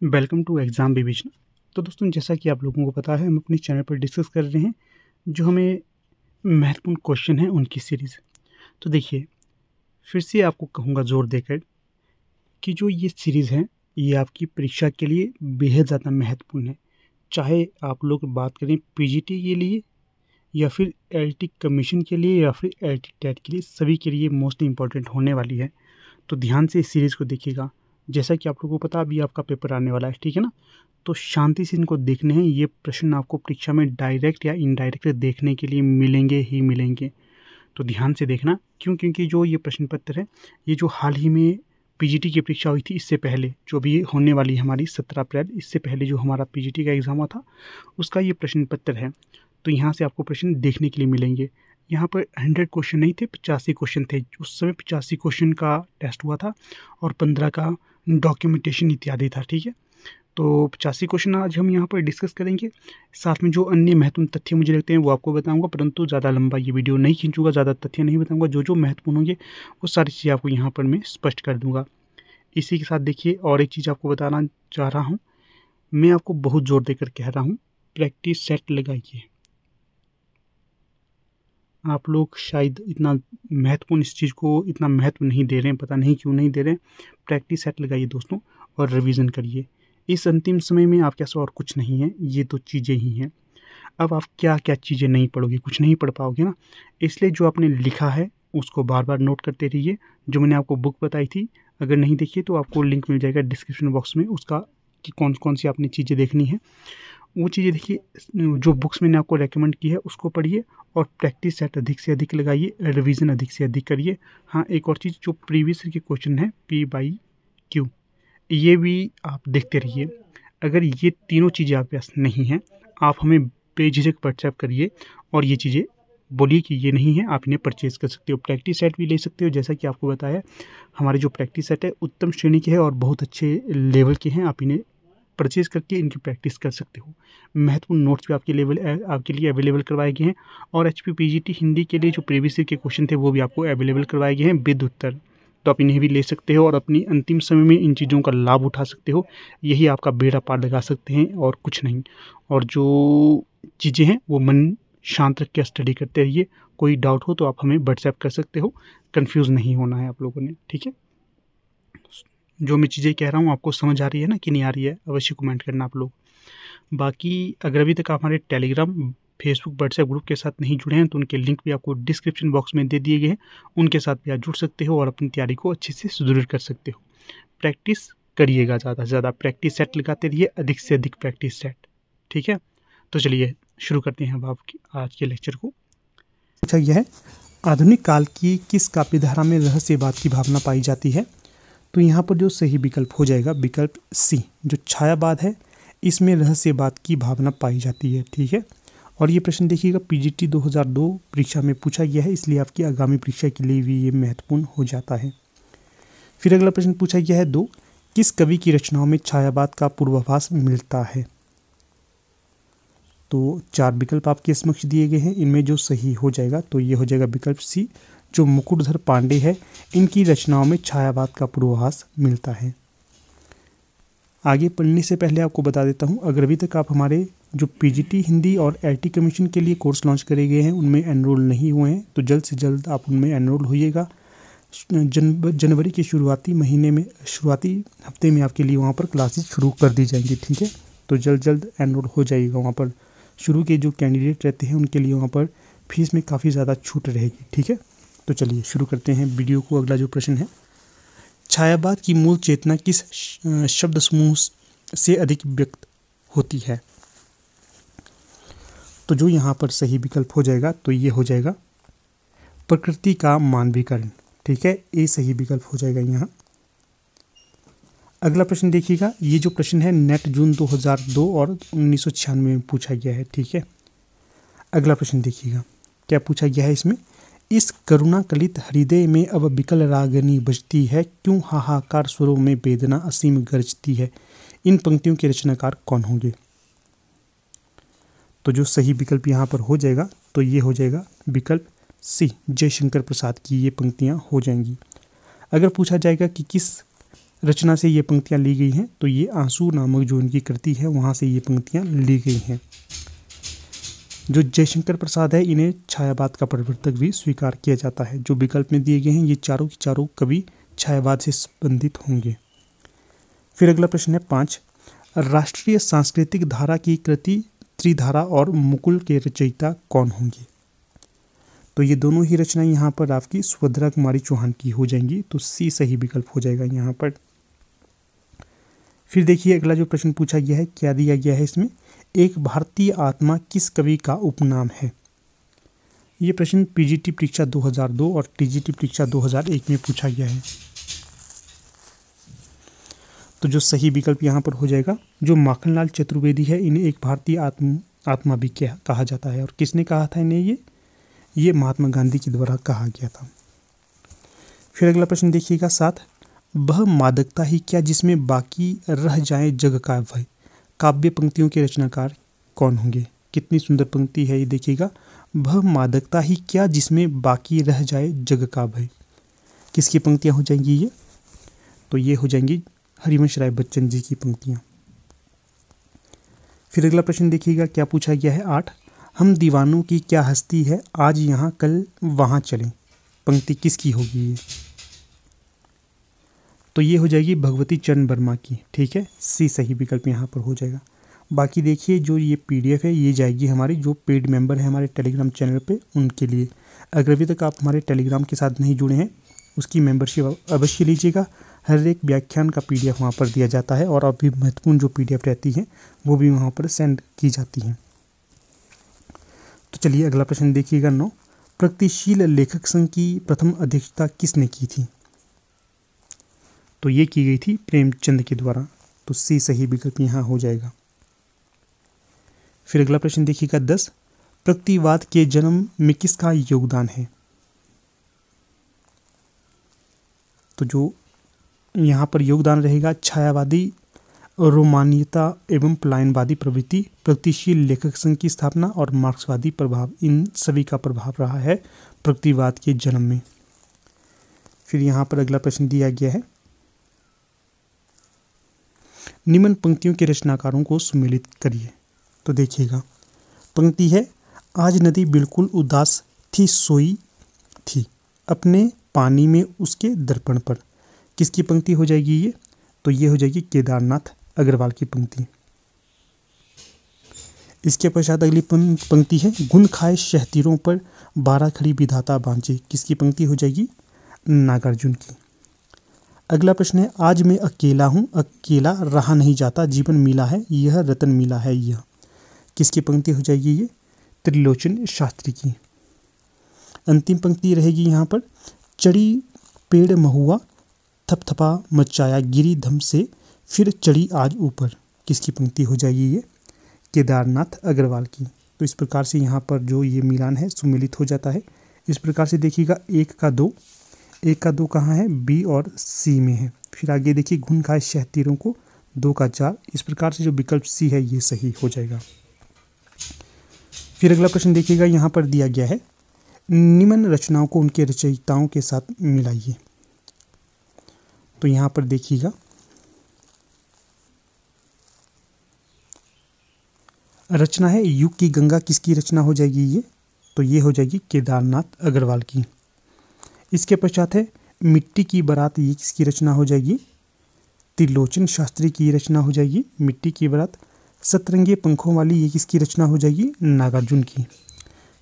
Welcome to exam revision. तो दोस्तों, जैसा कि आप लोगों को पता है, हम अपने चैनल पर डिस्कस कर रहे हैं जो हमें महत्वपूर्ण क्वेश्चन हैं उनकी सीरीज़। तो देखिए, फिर से आपको कहूँगा ज़ोर देकर कि जो ये सीरीज़ है ये आपकी परीक्षा के लिए बेहद ज़्यादा महत्वपूर्ण है। चाहे आप लोग बात करें पीजीटी के लिए या फिर एलटी कमीशन के लिए या फिर एलटी टेट के लिए, सभी के लिए मोस्ट इम्पॉर्टेंट होने वाली है। तो ध्यान से इस सीरीज़ को देखिएगा। जैसा कि आप लोगों को पता अभी आपका पेपर आने वाला है, ठीक है ना? तो शांति से इनको देखने हैं। ये प्रश्न आपको परीक्षा में डायरेक्ट या इनडायरेक्ट देखने के लिए मिलेंगे ही मिलेंगे। तो ध्यान से देखना। क्यों? क्योंकि जो ये प्रश्न पत्र है, ये जो हाल ही में पीजीटी की परीक्षा हुई थी, इससे पहले जो भी होने वाली है हमारी 17 अप्रैल, इससे पहले जो हमारा पीजीटी का एग्ज़ाम हुआ था, उसका ये प्रश्न पत्र है। तो यहाँ से आपको प्रश्न देखने के लिए मिलेंगे। यहाँ पर 100 क्वेश्चन नहीं थे, 85 क्वेश्चन थे। उस समय 85 क्वेश्चन का टेस्ट हुआ था और 15 का डॉक्यूमेंटेशन इत्यादि था, ठीक है? तो 85 क्वेश्चन आज हम यहाँ पर डिस्कस करेंगे। साथ में जो अन्य महत्वपूर्ण तथ्य मुझे लगते हैं वो आपको बताऊँगा, परंतु ज़्यादा लंबा ये वीडियो नहीं खींचूँगा, ज़्यादा तथ्य नहीं बताऊँगा। जो महत्वपूर्ण होंगे वो सारी चीज़ें आपको यहाँ पर मैं स्पष्ट कर दूँगा। इसी के साथ देखिए, और एक चीज़ आपको बताना चाह रहा हूँ, मैं आपको बहुत ज़ोर देकर कह रहा हूँ, प्रैक्टिस सेट लगाइए। आप लोग शायद इतना महत्वपूर्ण इस चीज़ को इतना महत्व नहीं दे रहे हैं, पता नहीं क्यों नहीं दे रहे हैं। प्रैक्टिस सेट लगाइए दोस्तों और रिवीजन करिए। इस अंतिम समय में आपके पास और कुछ नहीं है, ये 2 चीज़ें ही हैं। अब आप क्या-क्या चीज़ें नहीं पढ़ोगे, कुछ नहीं पढ़ पाओगे ना, इसलिए जो आपने लिखा है उसको बार-बार नोट करते रहिए। जो मैंने आपको बुक बताई थी, अगर नहीं देखी तो आपको लिंक मिल जाएगा डिस्क्रिप्शन बॉक्स में उसका, कि कौन-कौन सी आपने चीज़ें देखनी है। वो चीज़ें देखिए, जो बुक्स मैंने आपको रेकमेंड की है उसको पढ़िए और प्रैक्टिस सेट अधिक से अधिक लगाइए, रिवीजन अधिक से अधिक करिए। हाँ, एक और चीज़, जो प्रीवियस ईयर के क्वेश्चन है P/Q, ये भी आप देखते रहिए। अगर ये तीनों चीज़ें आपके पास नहीं हैं, आप हमें बेझिझक व्हाट्सएप करिए और ये चीज़ें बोलिए कि ये नहीं है, आप इन्हें परचेज़ कर सकते हो। प्रैक्टिस सेट भी ले सकते हो, जैसा कि आपको बताया, हमारे जो प्रैक्टिस सेट है उत्तम श्रेणी के हैं और बहुत अच्छे लेवल के हैं। आप इन्हें परचेज़ करके इनकी प्रैक्टिस कर सकते हो। महत्वपूर्ण नोट्स भी आपके लिए अवेलेबल करवाए गए हैं और एचपी पीजीटी हिंदी के लिए जो प्रीवियस ईयर के क्वेश्चन थे वो भी आपको अवेलेबल करवाए गए हैं विद उत्तर। तो आप इन्हें भी ले सकते हो और अपनी अंतिम समय में इन चीज़ों का लाभ उठा सकते हो। यही आपका बेड़ा पार लगा सकते हैं और कुछ नहीं। और जो चीज़ें हैं वो मन शांत रख के स्टडी करते रहिए। कोई डाउट हो तो आप हमें व्हाट्सएप कर सकते हो। कन्फ्यूज़ नहीं होना है आप लोगों ने, ठीक है? जो मैं चीज़ें कह रहा हूँ आपको समझ आ रही है ना कि नहीं आ रही है? अवश्य कमेंट करना आप लोग। बाकी अगर अभी तक आप हमारे टेलीग्राम, फेसबुक, व्हाट्सएप ग्रुप के साथ नहीं जुड़े हैं तो उनके लिंक भी आपको डिस्क्रिप्शन बॉक्स में दे दिए गए हैं। उनके साथ भी आप जुड़ सकते हो और अपनी तैयारी को अच्छे से सुदृढ़ कर सकते हो। प्रैक्टिस करिएगा, ज़्यादा से ज़्यादा प्रैक्टिस सेट लगाते रहिए, अधिक से अधिक प्रैक्टिस सेट, ठीक है? तो चलिए शुरू करते हैं अब आपकी आज के लेक्चर को। अच्छा, यह है आधुनिक काल की किस काव्यधारा में रहस्यवाद की भावना पाई जाती है? तो यहाँ पर जो सही विकल्प हो जाएगा विकल्प सी, जो छायावाद है, इसमें रहस्यवाद की भावना पाई जाती है, ठीक है? और ये प्रश्न देखिएगा पीजीटी 2002 परीक्षा में पूछा गया है, इसलिए आपकी आगामी परीक्षा के लिए भी ये महत्वपूर्ण हो जाता है। फिर अगला प्रश्न पूछा गया है 2, किस कवि की रचनाओं में छायावाद का पूर्वाभास मिलता है? तो 4 विकल्प आपके समक्ष दिए गए हैं, इनमें जो सही हो जाएगा तो ये हो जाएगा विकल्प सी, जो मुकुटधर पांडे है, इनकी रचनाओं में छायावाद का पूर्वाभास मिलता है। आगे पढ़ने से पहले आपको बता देता हूँ, अगर अभी तक आप हमारे जो पीजीटी हिंदी और एलटी कमीशन के लिए कोर्स लॉन्च करे गए हैं उनमें एनरोल नहीं हुए हैं तो जल्द से जल्द आप उनमें एनरोल होइएगा। जनवरी के शुरुआती हफ्ते में आपके लिए वहाँ पर क्लासेस शुरू कर दी जाएंगी, ठीक है? तो जल्द एनरोल हो जाइएगा। वहाँ पर शुरू के जो कैंडिडेट रहते हैं उनके लिए वहाँ पर फीस में काफ़ी ज़्यादा छूट रहेगी, ठीक है? तो चलिए शुरू करते हैं वीडियो को। अगला जो प्रश्न है, छायावाद की मूल चेतना किस शब्द समूह से अधिक व्यक्त होती है? तो जो यहाँ पर सही विकल्प हो जाएगा तो ये हो जाएगा प्रकृति का मानवीकरण, ठीक है? ये सही विकल्प हो जाएगा यहाँ। अगला प्रश्न देखिएगा, ये जो प्रश्न है नेट जून 2002 और 1996 में पूछा गया है, ठीक है? अगला प्रश्न देखिएगा क्या पूछा गया है इसमें, इस करुणा कलित हृदय में अब बिकल रागनी बजती है, क्यों हाहाकार स्वरों में वेदना असीम गरजती है। इन पंक्तियों के रचनाकार कौन होंगे? तो जो सही विकल्प यहाँ पर हो जाएगा तो ये हो जाएगा विकल्प सी, जयशंकर प्रसाद की ये पंक्तियाँ हो जाएंगी। अगर पूछा जाएगा कि किस रचना से ये पंक्तियाँ ली गई हैं, तो ये आंसू नामक जो इनकी कृति है वहाँ से ये पंक्तियाँ ली गई हैं। जो जयशंकर प्रसाद है इन्हें छायावाद का प्रवर्तक भी स्वीकार किया जाता है। जो विकल्प में दिए गए हैं ये चारों की चारों कवि छायावाद से संबंधित होंगे। फिर अगला प्रश्न है 5, राष्ट्रीय सांस्कृतिक धारा की कृति त्रिधारा और मुकुल के रचयिता कौन होंगे? तो ये दोनों ही रचनाएं यहाँ पर आपकी सुभद्रा कुमारी चौहान की हो जाएंगी, तो सी सही विकल्प हो जाएगा यहाँ पर। फिर देखिए अगला जो प्रश्न पूछा गया है, क्या दिया गया है इसमें, एक भारतीय आत्मा किस कवि का उपनाम है? ये प्रश्न पीजीटी परीक्षा 2002 और टीजीटी परीक्षा 2001 में पूछा गया है। तो जो सही विकल्प यहाँ पर हो जाएगा, जो माखनलाल चतुर्वेदी है इन्हें एक भारतीय आत्मा भी कहा जाता है। और किसने कहा था इन्हें? ये महात्मा गांधी के द्वारा कहा गया था। फिर अगला प्रश्न देखिएगा 7, वह मादकता ही क्या जिसमें बाकी रह जाए जग का भय, काव्य पंक्तियों के रचनाकार कौन होंगे? कितनी सुंदर पंक्ति है ये देखिएगा, वह मादकता ही क्या जिसमें बाकी रह जाए जग का भय। किसकी पंक्तियाँ हो जाएंगी ये? तो ये हो जाएंगी हरिवंश राय बच्चन जी की पंक्तियाँ। फिर अगला प्रश्न देखिएगा क्या पूछा गया है 8, हम दीवानों की क्या हस्ती है आज यहाँ कल वहाँ चलें, पंक्ति किसकी होगी ये? तो ये हो जाएगी भगवती चरण वर्मा की। ठीक है, सी सही विकल्प यहाँ पर हो जाएगा। बाकी देखिए जो ये पीडीएफ है ये जाएगी हमारी जो पेड मेंबर है हमारे टेलीग्राम चैनल पे उनके लिए। अगर अभी तक आप हमारे टेलीग्राम के साथ नहीं जुड़े हैं उसकी मेंबरशिप अवश्य लीजिएगा। हर एक व्याख्यान का पीडीएफ वहाँ पर दिया जाता है और अभी महत्वपूर्ण जो पीडीएफ रहती है वो भी वहाँ पर सेंड की जाती हैं। तो चलिए अगला प्रश्न देखिएगा 9, प्रगतिशील लेखक संघ की प्रथम अध्यक्षता किसने की थी? तो ये की गई थी प्रेमचंद के द्वारा, तो सी सही विकल्प यहाँ हो जाएगा। फिर अगला प्रश्न देखिएगा 10, प्रगतिवाद के जन्म में किसका योगदान है? तो जो यहाँ पर योगदान रहेगा छायावादी रोमानियता एवं पलायनवादी प्रवृत्ति, प्रगतिशील लेखक संघ की स्थापना और मार्क्सवादी प्रभाव, इन सभी का प्रभाव रहा है प्रगतिवाद के जन्म में। फिर यहाँ पर अगला प्रश्न दिया गया है, निम्न पंक्तियों के रचनाकारों को सुमेलित करिए। तो देखिएगा पंक्ति है, आज नदी बिल्कुल उदास थी सोई थी अपने पानी में उसके दर्पण पर। किसकी पंक्ति हो जाएगी ये? तो ये हो जाएगी केदारनाथ अग्रवाल की पंक्ति। इसके पश्चात अगली पंक्ति है, गुण खाए शहतीरों पर 12 खड़ी विधाता बांचे। किसकी पंक्ति हो जाएगी? नागार्जुन की। अगला प्रश्न है, आज मैं अकेला हूँ अकेला रहा नहीं जाता, जीवन मिला है यह रतन मिला है यह। किसकी पंक्ति हो जाएगी ये? त्रिलोचन शास्त्री की। अंतिम पंक्ति रहेगी यहाँ पर, चढ़ी पेड़ महुआ थपथपा मचाया गिरी धम से फिर चढ़ी आज ऊपर। किसकी पंक्ति हो जाएगी ये? केदारनाथ अग्रवाल की। तो इस प्रकार से यहाँ पर जो ये मिलान है सुमेलित हो जाता है। इस प्रकार से देखिएगा 1 का 2 कहाँ है? बी और सी में है। फिर आगे देखिए घुन खाए शहतीरों को 2 का 4। इस प्रकार से जो विकल्प सी है ये सही हो जाएगा। फिर अगला प्रश्न देखिएगा यहाँ पर दिया गया है, निम्न रचनाओं को उनके रचयिताओं के साथ मिलाइए। तो यहाँ पर देखिएगा रचना है युग की गंगा, किसकी रचना हो जाएगी ये? तो ये हो जाएगी केदारनाथ अग्रवाल की। इसके पश्चात है मिट्टी की बारात, ये किसकी रचना हो जाएगी? त्रिलोचन शास्त्री की रचना हो जाएगी मिट्टी की बारात। सतरंगे पंखों वाली, ये किसकी रचना हो जाएगी? नागार्जुन की।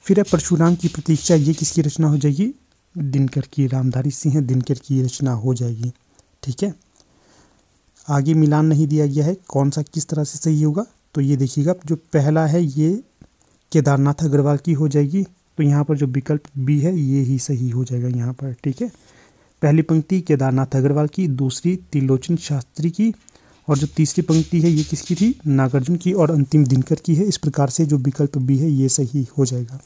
फिर है परशुराम की प्रतीक्षा, ये किसकी रचना हो जाएगी? दिनकर की। रामधारी सिंह दिनकर की रचना हो जाएगी। ठीक है, आगे मिलान नहीं दिया गया है कौन सा किस तरह से सही होगा। तो ये देखिएगा जो पहला है ये केदारनाथ अग्रवाल की हो जाएगी, तो यहाँ पर जो विकल्प बी है ये ही सही हो जाएगा यहाँ पर। ठीक है, पहली पंक्ति केदारनाथ अग्रवाल की, दूसरी त्रिलोचन शास्त्री की, और जो तीसरी पंक्ति है ये किसकी थी? नागार्जुन की, और अंतिम दिनकर की है। इस प्रकार से जो विकल्प बी है ये सही हो जाएगा।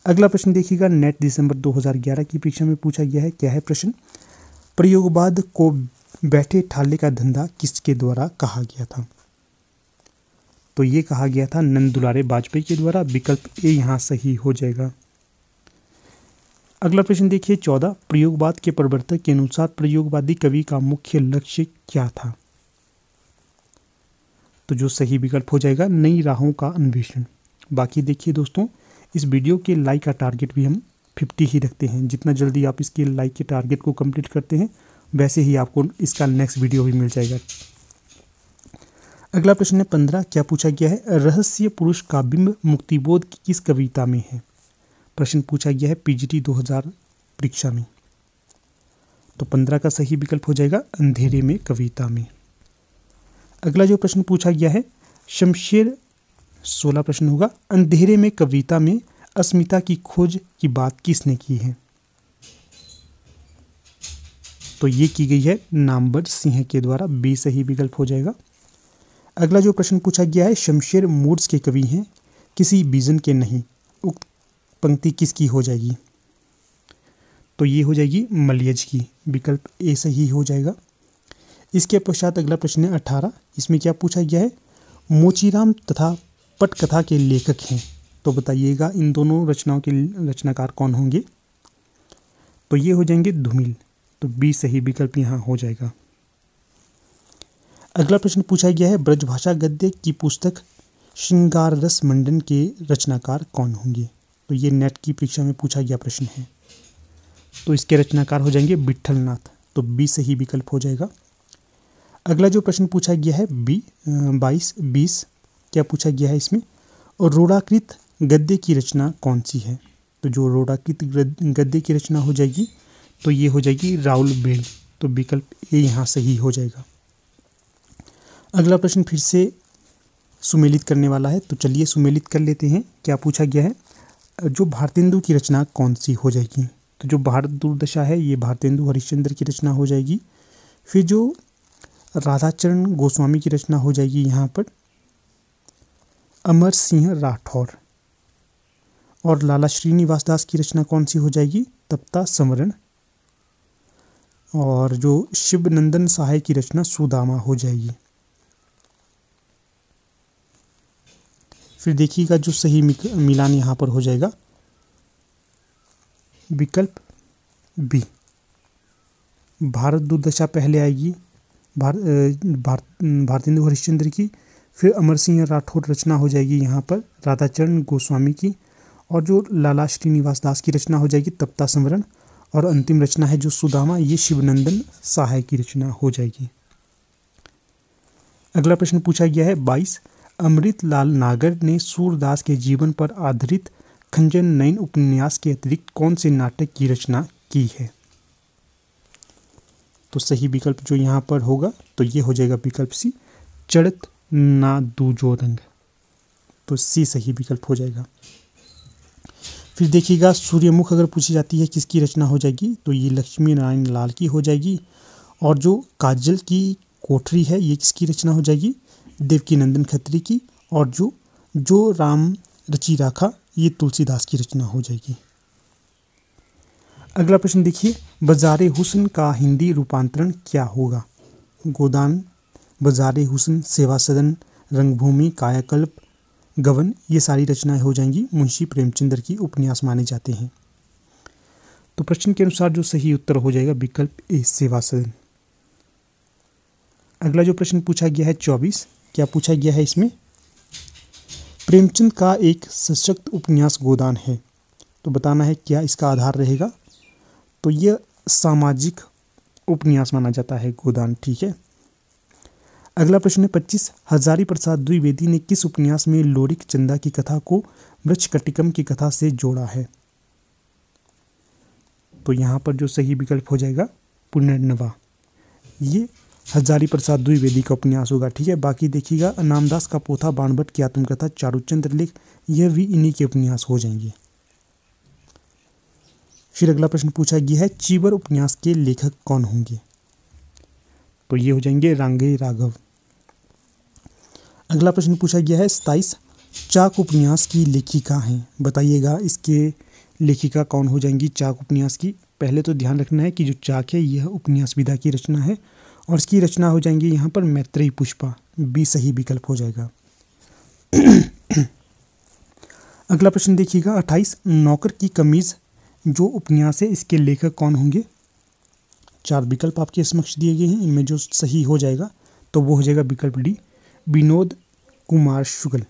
अगला प्रश्न देखिएगा, नेट दिसंबर 2011 की परीक्षा में पूछा गया है। क्या है प्रश्न? प्रयोगवाद को बैठे ठाले का धंधा किसके द्वारा कहा गया था? तो ये कहा गया था नंद दुलारे वाजपेयी के द्वारा। विकल्प ए यहाँ सही हो जाएगा। अगला प्रश्न देखिए 14, प्रयोगवाद के प्रवर्तक के अनुसार प्रयोगवादी कवि का मुख्य लक्ष्य क्या था? तो जो सही विकल्प हो जाएगा नई राहों का अन्वेषण। बाकी देखिए दोस्तों, इस वीडियो के लाइक का टारगेट भी हम 50 ही रखते हैं। जितना जल्दी आप इसके लाइक के टारगेट को कंप्लीट करते हैं वैसे ही आपको इसका नेक्स्ट वीडियो भी मिल जाएगा। अगला प्रश्न है 15, क्या पूछा गया है? रहस्य पुरुष का बिंब मुक्तिबोध की किस कविता में है? प्रश्न पूछा गया है पीजीटी 2000 परीक्षा में। तो 15 का सही विकल्प हो जाएगा अंधेरे में कविता में। अगला जो प्रश्न पूछा गया है शमशेर 16 प्रश्न होगा, अंधेरे में कविता में अस्मिता की खोज की बात किसने की है? तो ये की गई है नामवर सिंह के द्वारा। बी सही विकल्प हो जाएगा। अगला जो प्रश्न पूछा गया है शमशेर मूड्स के कवि हैं, किसी विजन के नहीं, उक्त पंक्ति किसकी हो जाएगी? तो ये हो जाएगी मलयज की। विकल्प ए सही हो जाएगा। इसके पश्चात अगला प्रश्न है 18, इसमें क्या पूछा गया है? मोचीराम तथा पटकथा के लेखक हैं, तो बताइएगा इन दोनों रचनाओं के रचनाकार कौन होंगे? तो ये हो जाएंगे धूमिल। तो बी सही विकल्प यहाँ हो जाएगा। अगला प्रश्न पूछा गया है ब्रजभाषा गद्य की पुस्तक श्रृंगार रस मंडन के रचनाकार कौन होंगे? तो ये नेट की परीक्षा में पूछा गया प्रश्न है। तो इसके रचनाकार हो जाएंगे विट्ठलनाथ। तो बी सही विकल्प हो जाएगा। अगला जो प्रश्न पूछा गया है 20 क्या पूछा गया है इसमें? और रोड़ाकृत गद्य की रचना कौन सी है? तो जो रोड़ाकृत गद्य की रचना हो जाएगी तो ये हो जाएगी राउल बेल। तो विकल्प ए यहाँ सही हो जाएगा। अगला प्रश्न फिर से सुमेलित करने वाला है, तो चलिए सुमेलित कर लेते हैं। क्या पूछा गया है? जो भारतेंदु की रचना कौन सी हो जाएगी? तो जो भारत दुर्दशा है ये भारतेंदु हरिश्चंद्र की रचना हो जाएगी। फिर जो राधाचरण गोस्वामी की रचना हो जाएगी यहाँ पर अमर सिंह राठौर। और लाला श्रीनिवास दास की रचना कौन सी हो जाएगी? तप्ता समरण। और जो शिवनंदन सहाय की रचना सुदामा हो जाएगी। फिर देखिएगा जो सही मिलान यहाँ पर हो जाएगा विकल्प बी, भारत दुर्दशा पहले आएगी भारतेंदु हरिश्चंद्र की, फिर अमर सिंह राठौर रचना हो जाएगी यहाँ पर राधाचरण गोस्वामी की, और जो लाला श्रीनिवास दास की रचना हो जाएगी तप्ता समरण, और अंतिम रचना है जो सुदामा ये शिवनंदन सहाय की रचना हो जाएगी। अगला प्रश्न पूछा गया है 22, अमृतलाल नागर ने सूरदास के जीवन पर आधारित खंजन नयन उपन्यास के अतिरिक्त कौन से नाटक की रचना की है? तो सही विकल्प जो यहाँ पर होगा तो ये हो जाएगा विकल्प सी, चढ़त ना दूजो रंग। तो सी सही विकल्प हो जाएगा। फिर देखिएगा सूर्यमुख अगर पूछी जाती है किसकी रचना हो जाएगी? तो ये लक्ष्मी नारायण लाल की हो जाएगी। और जो काजल की कोठरी है ये किसकी रचना हो जाएगी? देवकीनंदन खत्री की। और जो राम रची राखा ये तुलसीदास की रचना हो जाएगी। अगला प्रश्न देखिए, बाज़ारे हुस्न का हिंदी रूपांतरण क्या होगा? गोदान, बाज़ारे हुस्न, सेवा सदन, रंगभूमि, कायाकल्प, गवन ये सारी रचनाएं हो जाएंगी मुंशी प्रेमचंद्र की उपन्यास माने जाते हैं। तो प्रश्न के अनुसार जो सही उत्तर हो जाएगा विकल्प ए, सेवा सदन। अगला जो प्रश्न पूछा गया है 24, क्या पूछा गया है इसमें? प्रेमचंद का एक सशक्त उपन्यास गोदान है, तो बताना है क्या इसका आधार रहेगा? तो यह सामाजिक उपन्यास माना जाता है गोदान, ठीक है। अगला प्रश्न है 25, हजारी प्रसाद द्विवेदी ने किस उपन्यास में लोरिक चंदा की कथा को वृक्षकटिकम की कथा से जोड़ा है? तो यहाँ पर जो सही विकल्प हो जाएगा पुनर्नवा, ये हजारी प्रसाद द्विवेदी का उपन्यास होगा, ठीक है। बाकी देखिएगा नामदास का पोथा, बाणभट्ट की आत्मकथा, चारुचंद्र लेख यह भी इन्हीं के उपन्यास हो जाएंगे। फिर अगला प्रश्न पूछा गया है चीवर उपन्यास के लेखक कौन होंगे? तो ये हो जाएंगे रांगे राघव। अगला प्रश्न पूछा गया है 27, चाक उपन्यास की लेखिका हैं, बताइएगा इसके लेखिका कौन हो जाएंगी चाक उपन्यास की? पहले तो ध्यान रखना है कि जो चाक है यह उपन्यास विधा की रचना है और इसकी रचना हो जाएंगी यहाँ पर मैत्रेयी पुष्पा, बी सही विकल्प हो जाएगा। अगला प्रश्न देखिएगा 28, नौकर की कमीज जो उपन्यास है इसके लेखक कौन होंगे? 4 विकल्प आपके समक्ष दिए गए हैं, इनमें जो सही हो जाएगा तो वो हो जाएगा विकल्प डी, विनोद कुमार शुक्ल।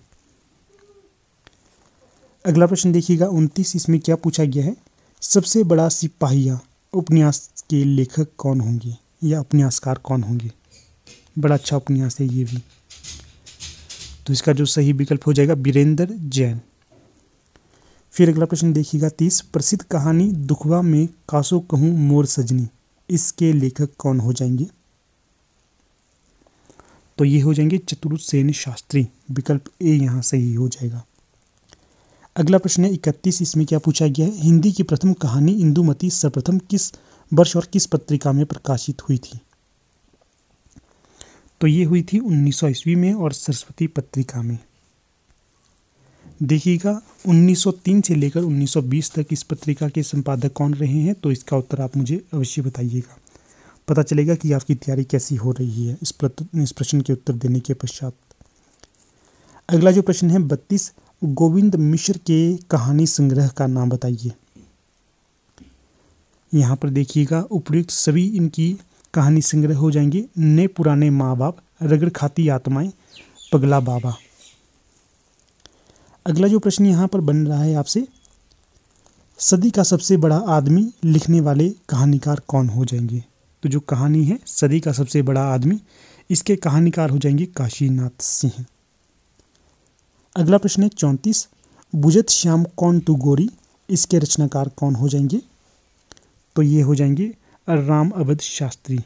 अगला प्रश्न देखिएगा 29, इसमें क्या पूछा गया है? सबसे बड़ा सिपाहिया उपन्यास के लेखक कौन होंगे या उपन्यासकार कौन होंगे? बड़ा अच्छा उपन्यास है ये भी। तो इसका जो सही विकल्प हो जाएगा वीरेंद्र जैन। फिर अगला प्रश्न देखिएगा 30, प्रसिद्ध कहानी दुखवा में कासो कहूँ मोर सजनी, इसके लेखक कौन हो जाएंगे? तो ये हो जाएंगे चतुर्सेन शास्त्री, विकल्प ए यहाँ सही हो जाएगा। अगला प्रश्न है 31, इसमें क्या पूछा गया है? हिंदी की प्रथम कहानी इंदुमती सर्वप्रथम किस वर्ष और किस पत्रिका में प्रकाशित हुई थी? तो ये हुई थी 1900 ईस्वी में और सरस्वती पत्रिका में। देखिएगा 1903 से लेकर 1920 तक इस पत्रिका के संपादक कौन रहे हैं? तो इसका उत्तर आप मुझे अवश्य बताइएगा, पता चलेगा कि आपकी तैयारी कैसी हो रही है इस प्रश्न के उत्तर देने के पश्चात। अगला जो प्रश्न है 32, गोविंद मिश्र के कहानी संग्रह का नाम बताइए। यहाँ पर देखिएगा उपयुक्त सभी इनकी कहानी संग्रह हो जाएंगे। ने पुराने माँ बाप, रगड़ खाती आत्माएं, पगला बाबा। अगला जो प्रश्न यहाँ पर बन रहा है आपसे, सदी का सबसे बड़ा आदमी लिखने वाले कहानीकार कौन हो जाएंगे? तो जो कहानी है सदी का सबसे बड़ा आदमी, इसके कहानीकार हो जाएंगे काशीनाथ सिंह। अगला प्रश्न है 34, बुझत श्याम कौन तू गोरी, इसके रचनाकार कौन हो जाएंगे? तो ये हो जाएंगे राम अवध शास्त्री।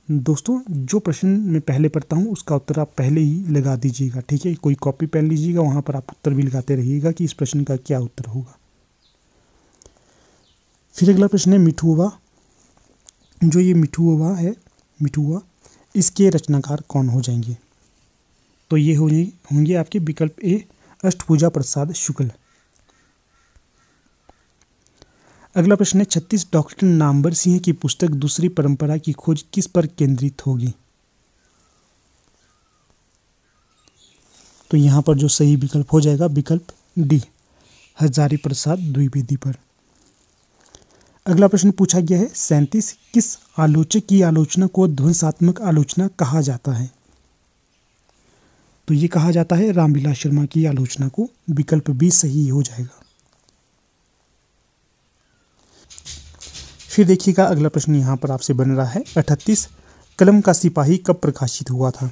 दोस्तों जो प्रश्न मैं पहले पढ़ता हूँ उसका उत्तर आप पहले ही लगा दीजिएगा, ठीक है? कोई कॉपी पेन लीजिएगा, वहाँ पर आप उत्तर भी लगाते रहिएगा कि इस प्रश्न का क्या उत्तर होगा। फिर अगला प्रश्न है मिठुआ, जो ये मिठुआ है, मिठुआ, इसके रचनाकार कौन हो जाएंगे? तो ये होंगे आपके विकल्प ए, अष्टभुजा प्रसाद शुक्ल। अगला प्रश्न है 36, डॉक्टर नामवर सिंह की पुस्तक दूसरी परंपरा की खोज किस पर केंद्रित होगी? तो यहाँ पर जो सही विकल्प हो जाएगा विकल्प डी, हजारी प्रसाद द्विवेदी पर। अगला प्रश्न पूछा गया है 37, किस आलोचक की आलोचना को ध्वंसात्मक आलोचना कहा जाता है? तो ये कहा जाता है रामविलास शर्मा की आलोचना को, विकल्प बी सही हो जाएगा। फिर देखिएगा अगला प्रश्न यहाँ पर आपसे बन रहा है 38, कलम का सिपाही कब प्रकाशित हुआ था?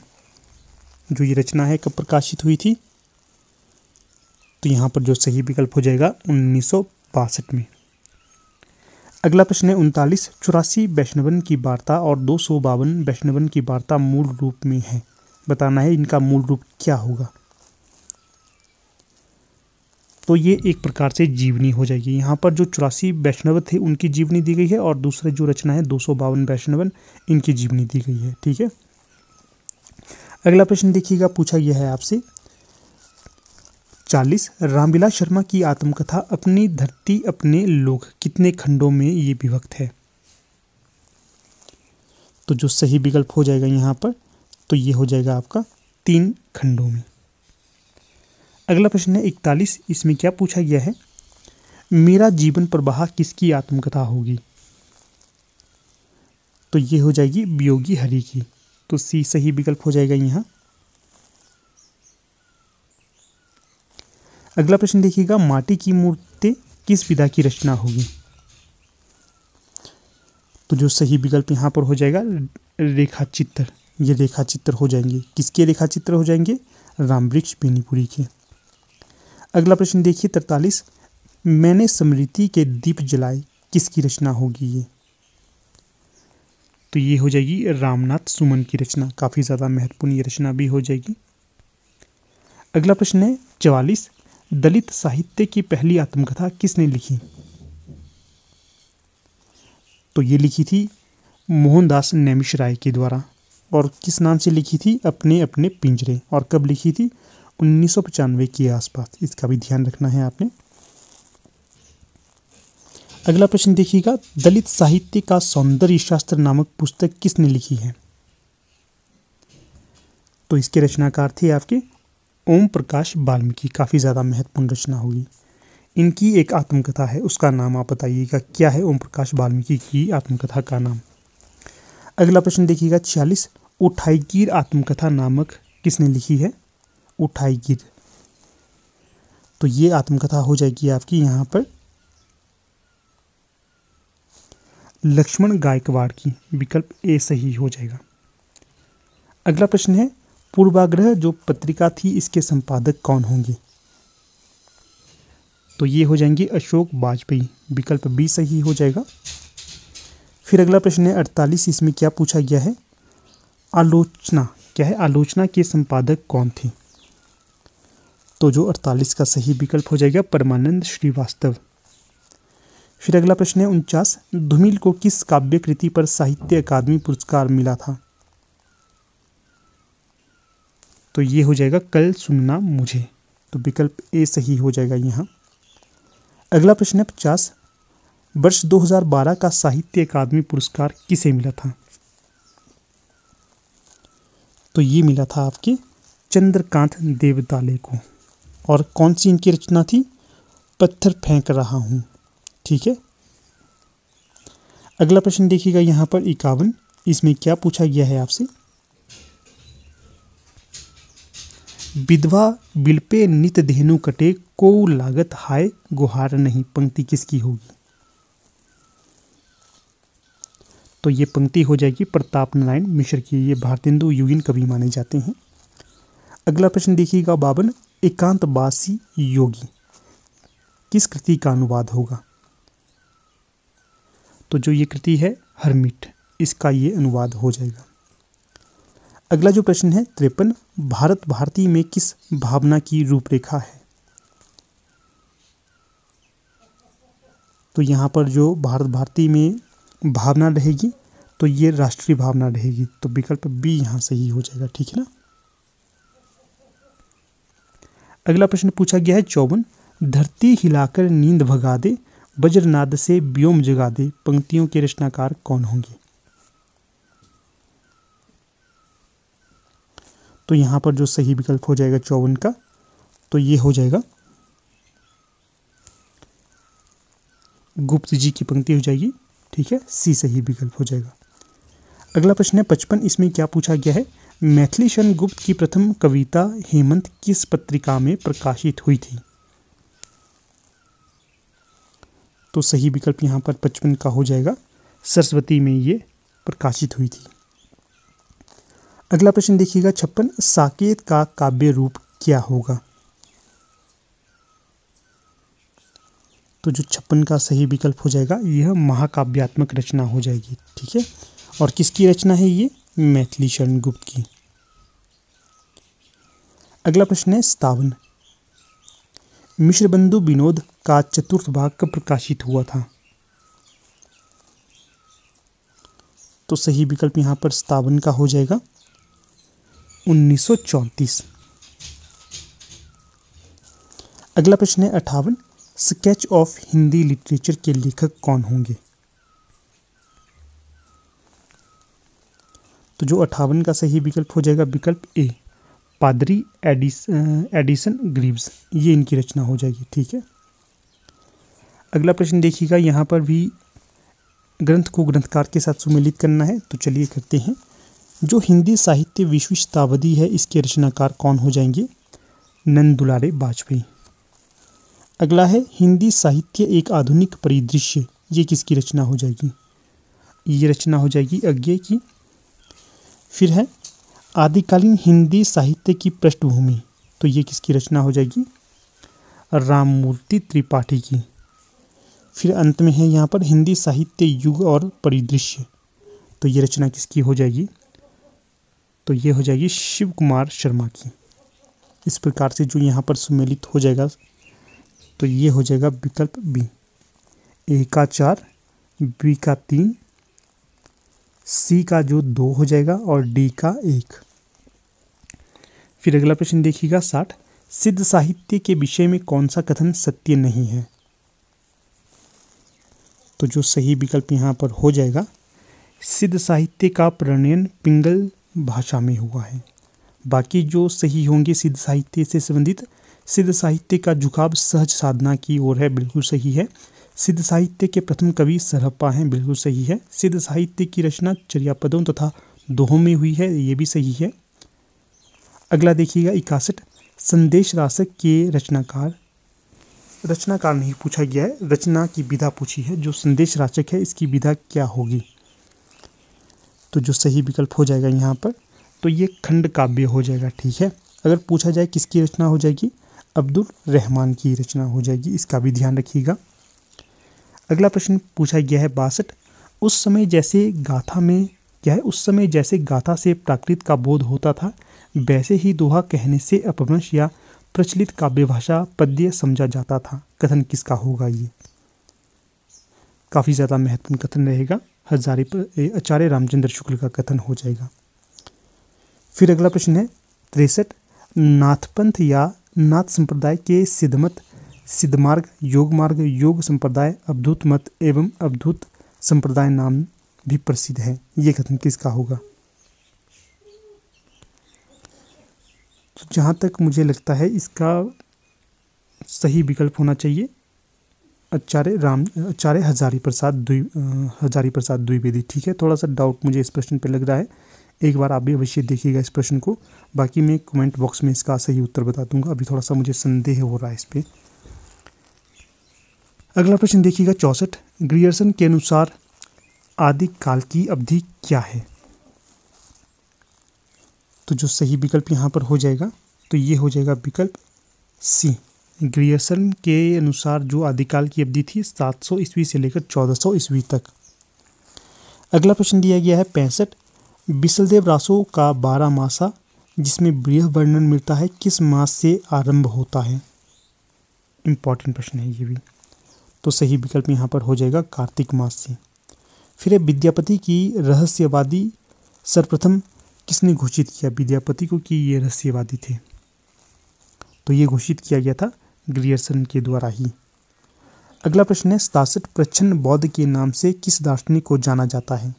जो ये रचना है कब प्रकाशित हुई थी? तो यहाँ पर जो सही विकल्प हो जाएगा 1962 में। अगला प्रश्न है 39, 84 वैष्णवन की वार्ता और 252 वैष्णवन की वार्ता मूल रूप में है, बताना है इनका मूल रूप क्या होगा? तो ये एक प्रकार से जीवनी हो जाएगी। यहाँ पर जो 84 वैष्णव थे उनकी जीवनी दी गई है और दूसरे जो रचना है 252 वैष्णवन, इनकी जीवनी दी गई है, ठीक है? अगला प्रश्न देखिएगा पूछा गया है आपसे 40, रामविलास शर्मा की आत्मकथा अपनी धरती अपने लोग कितने खंडों में ये विभक्त है? तो जो सही विकल्प हो जाएगा यहाँ पर, तो ये हो जाएगा आपका 3 खंडों में। अगला प्रश्न है 41, इसमें क्या पूछा गया है? मेरा जीवन प्रवाह किसकी आत्मकथा होगी? तो ये हो जाएगी वियोगी हरि की, तो सी सही विकल्प हो जाएगा यहाँ। अगला प्रश्न देखिएगा, माटी की मूर्ति किस विधा की रचना होगी? तो जो सही विकल्प यहाँ पर हो जाएगा रेखा चित्र, ये रेखा चित्र हो जाएंगे। किसके रेखा चित्र हो जाएंगे? रामवृक्ष बेनीपुरी के। अगला प्रश्न देखिए 43, मैंने स्मृति के दीप जलाए किसकी रचना होगी ये? तो ये हो जाएगी रामनाथ सुमन की रचना, काफ़ी ज़्यादा महत्वपूर्ण ये रचना भी हो जाएगी। अगला प्रश्न है 44, दलित साहित्य की पहली आत्मकथा किसने लिखी? तो ये लिखी थी मोहनदास नैमिषराय के द्वारा, और किस नाम से लिखी थी? अपने अपने पिंजरे। और कब लिखी थी? 1995 के आसपास, इसका भी ध्यान रखना है आपने। अगला प्रश्न देखिएगा, दलित साहित्य का सौंदर्य शास्त्र नामक पुस्तक किसने लिखी है? तो इसके रचनाकार थे आपके ओम प्रकाश वाल्मीकि, काफ़ी ज़्यादा महत्वपूर्ण रचना होगी। इनकी एक आत्मकथा है, उसका नाम आप बताइएगा क्या है ओम प्रकाश वाल्मीकि की आत्मकथा का नाम। अगला प्रश्न देखिएगा 46, उठाईगीर आत्मकथा नामक किसने लिखी है? उठाईगीर। तो ये आत्मकथा हो जाएगी आपकी यहाँ पर लक्ष्मण गायकवाड़ की, विकल्प ए सही हो जाएगा। अगला प्रश्न है पूर्वाग्रह जो पत्रिका थी इसके संपादक कौन होंगे? तो ये हो जाएंगे अशोक वाजपेयी, विकल्प बी सही हो जाएगा। फिर अगला प्रश्न है 48, इसमें क्या पूछा गया है? आलोचना, क्या है? आलोचना के संपादक कौन थे? तो जो 48 का सही विकल्प हो जाएगा परमानंद श्रीवास्तव। फिर अगला प्रश्न है 49, धूमिल को किस काव्य कृति पर साहित्य अकादमी पुरस्कार मिला था? तो ये हो जाएगा कल सुनना मुझे, तो विकल्प ए सही हो जाएगा यहाँ। अगला प्रश्न है 50, वर्ष 2012 का साहित्य अकादमी पुरस्कार किसे मिला था? तो ये मिला था आपके चंद्रकांत देवताले को। और कौन सी इनकी रचना थी? पत्थर फेंक रहा हूं। ठीक है। अगला प्रश्न देखिएगा यहाँ पर 51, इसमें क्या पूछा गया है आपसे? विधवा बिलपे नित धेनु कटे को लागत हाय गुहार नहीं, पंक्ति किसकी होगी? तो ये पंक्ति हो जाएगी प्रताप नारायण मिश्र की, ये भारतेंदु युगीन कवि माने जाते हैं। अगला प्रश्न देखिएगा 52, एकांतवासी योगी किस कृति का अनुवाद होगा? तो जो ये कृति है हरमिट, इसका ये अनुवाद हो जाएगा। अगला जो प्रश्न है 53, भारत भारती में किस भावना की रूपरेखा है? तो यहाँ पर जो भारत भारती में भावना रहेगी तो ये राष्ट्रीय भावना रहेगी, तो विकल्प बी यहाँ सही हो जाएगा। ठीक है ना। अगला प्रश्न पूछा गया है 54, धरती हिलाकर नींद भगा दे वज्रनाद से व्योम जगा दे, पंक्तियों के रचनाकार कौन होंगे? तो यहाँ पर जो सही विकल्प हो जाएगा 54 का, तो ये हो जाएगा गुप्त जी की पंक्ति हो जाएगी। ठीक है, सी सही विकल्प हो जाएगा। अगला प्रश्न है 55, इसमें क्या पूछा गया है? मैथिली शरण गुप्त की प्रथम कविता हेमंत किस पत्रिका में प्रकाशित हुई थी? तो सही विकल्प यहाँ पर 55 का हो जाएगा, सरस्वती में ये प्रकाशित हुई थी। अगला प्रश्न देखिएगा 56, साकेत का काव्य रूप क्या होगा? तो जो 56 का सही विकल्प हो जाएगा यह महाकाव्यात्मक रचना हो जाएगी। ठीक है, और किसकी रचना है ये? मैथिली शरण गुप्त की। अगला प्रश्न है 57, मिश्रबंधु विनोद का चतुर्थ भाग कब प्रकाशित हुआ था? तो सही विकल्प यहाँ पर 57 का हो जाएगा 1934। अगला प्रश्न है 58, स्केच ऑफ हिंदी लिटरेचर के लेखक कौन होंगे? तो जो 58 का सही विकल्प हो जाएगा विकल्प ए, पादरी एडिसन ग्रीव्स, ये इनकी रचना हो जाएगी। ठीक है। अगला प्रश्न देखिएगा, यहाँ पर भी ग्रंथ को ग्रंथकार के साथ सुमेलित करना है, तो चलिए करते हैं। जो हिंदी साहित्य विश्व शताब्दी है इसके रचनाकार कौन हो जाएंगे? नंद दुलारे वाजपेयी। अगला है हिंदी साहित्य एक आधुनिक परिदृश्य, ये किसकी रचना हो जाएगी? ये रचना हो जाएगी अज्ञे की। फिर है आदिकालीन हिंदी साहित्य की पृष्ठभूमि, तो ये किसकी रचना हो जाएगी? राममूर्ति त्रिपाठी की। फिर अंत में है यहाँ पर हिंदी साहित्य युग और परिदृश्य, तो ये रचना किसकी हो जाएगी? तो ये हो जाएगी शिव कुमार शर्मा की। इस प्रकार से जो यहाँ पर सुमेलित हो जाएगा तो ये हो जाएगा विकल्प बी, ए का 4, बी का 3, सी का जो 2 हो जाएगा और डी का 1। फिर अगला प्रश्न देखिएगा 60, सिद्ध साहित्य के विषय में कौन सा कथन सत्य नहीं है? तो जो सही विकल्प यहाँ पर हो जाएगा, सिद्ध साहित्य का प्रणयन पिंगल भाषा में हुआ है। बाकी जो सही होंगे सिद्ध साहित्य से संबंधित सिद्ध साहित्य का झुकाव सहज साधना की ओर है, बिल्कुल सही है। सिद्ध साहित्य के प्रथम कवि सरहप्पा हैं, बिल्कुल सही है। सिद्ध साहित्य की रचना चर्यापदों तथा दोहों में हुई है, ये भी सही है। अगला देखिएगा 61, संदेश रासक के रचनाकार नहीं पूछा गया है, रचना की विधा पूछी है। जो संदेश रासक है इसकी विधा क्या होगी? तो जो सही विकल्प हो जाएगा यहाँ पर, तो ये खंड काव्य हो जाएगा, ठीक है। अगर पूछा जाए किसकी रचना हो जाएगी, अब्दुल रहमान की रचना हो जाएगी, इसका भी ध्यान रखिएगा। अगला प्रश्न पूछा गया है 62, उस समय जैसे गाथा में क्या है, उस समय जैसे गाथा से प्राकृत का बोध होता था, वैसे ही दोहा कहने से अपभ्रंश या प्रचलित काव्य भाषा पद्य समझा जाता था। कथन किसका होगा? ये काफ़ी ज़्यादा महत्वपूर्ण कथन रहेगा, आचार्य रामचंद्र शुक्ल का कथन हो जाएगा। फिर अगला प्रश्न है 63, नाथपंथ या नाथ संप्रदाय के सिद्धमत, सिद्धमार्ग, योग मार्ग, योग संप्रदाय, अवधूत मत एवं अवधूत संप्रदाय नाम भी प्रसिद्ध है। ये कथन किसका होगा? तो जहाँ तक मुझे लगता है इसका सही विकल्प होना चाहिए आचार्य हजारी प्रसाद द्विवेदी, ठीक है। थोड़ा सा डाउट मुझे इस प्रश्न पे लग रहा है, एक बार आप भी अवश्य देखिएगा इस प्रश्न को, बाकी मैं कमेंट बॉक्स में इसका सही उत्तर बता दूंगा। अभी थोड़ा सा मुझे संदेह हो रहा है इस पे। अगला प्रश्न देखिएगा 64, ग्रियर्सन के अनुसार आदि काल की अवधि क्या है? तो जो सही विकल्प यहाँ पर हो जाएगा, तो ये हो जाएगा विकल्प सी। ग्रियर्सन के अनुसार जो आदिकाल की अवधि थी 700 ईस्वी से लेकर 1400 ईस्वी तक। अगला प्रश्न दिया गया है 65, बिसलदेव रासो का 12 मासा जिसमें बृहद वर्णन मिलता है किस मास से आरंभ होता है? इंपॉर्टेंट प्रश्न है ये भी। तो सही विकल्प यहाँ पर हो जाएगा कार्तिक मास से। फिर है विद्यापति की रहस्यवादी सर्वप्रथम किसने घोषित किया विद्यापति को कि ये रहस्यवादी थे? तो ये घोषित किया गया था ग्रियर्सन के द्वारा ही। अगला प्रश्न है 67, प्रच्छन्न बौद्ध के नाम से किस दार्शनिक को जाना जाता है?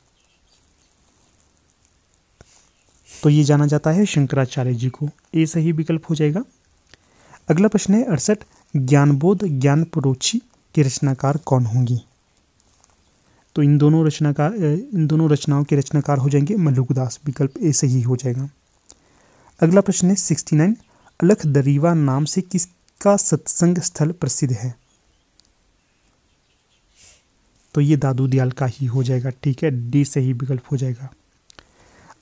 तो ये जाना जाता है शंकराचार्य जी को, ये सही विकल्प हो जाएगा। अगला प्रश्न है 68, ज्ञानबोध ज्ञानपरोक्षी के रचनाकार कौन होंगे? तो इन दोनों रचनाओं के रचनाकार हो जाएंगे मल्लुकदास, विकल्प ए सही हो जाएगा। अगला प्रश्न है 69, अलख दरीवा नाम से किसका सत्संग स्थल प्रसिद्ध है? तो ये दादू दयाल का ही हो जाएगा, ठीक है, डी सही विकल्प हो जाएगा।